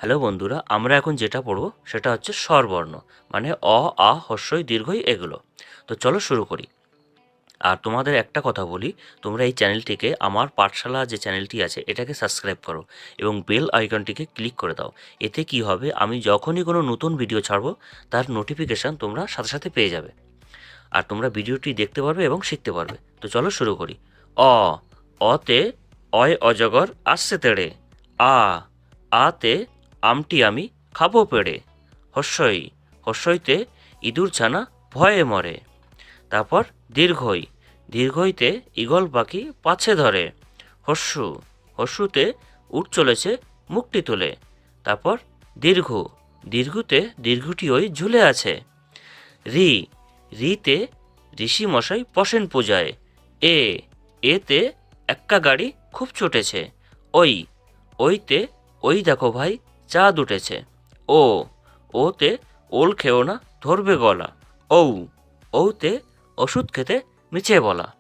Hello বন্ধুরা, আমরা এখন যেটা পড়ব সেটা হচ্ছে স্বরবর্ণ, মানে অ, আ, হ্রস্বই, দীর্ঘই এগুলো। তো চলো শুরু করি। আর তোমাদের একটা কথা বলি, তোমরা এই চ্যানেলটিকে, আমার পাঠশালা যে চ্যানেলটি আছে এটাকে সাবস্ক্রাইব করো এবং বেল আইকনটিকে ক্লিক করে দাও। এতে কি হবে, আমি যখনই কোনো নতুন ভিডিও ছাড়বো তার নোটিফিকেশান তোমরা সাথে সাথে পেয়ে যাবে। আর তোমরা ভিডিওটি দেখতে পারবে এবং শিখতে পারবে। তো চলো শুরু করি। অ, অতে অয় অজগর আসছে তেড়ে। আ, আতে আমটি আমি খাবো পেড়ে। হস্যই, হস্যইতে ইঁদুর ছানা ভয়ে মরে। তারপর দীর্ঘই, দীর্ঘইতে ঈগল পাখি পাছে ধরে। হস্যু, হস্যুতে উঠ চলেছে মুখটি তুলে। তারপর দীর্ঘ, দীর্ঘতে দীর্ঘটি ওই ঝুলে আছে। রি, রিতে ঋষি মশাই বসেন পূজায়। এ, এতে এক্কা গাড়ি খুব ছুটেছে। ওই, ওইতে ওই দেখো ভাই চাঁদ উঠেছে। ও, ওতে ওল খেও না ধরবে গলা। ঔ, ঔতে ওষুধ খেতে মিছে বলা।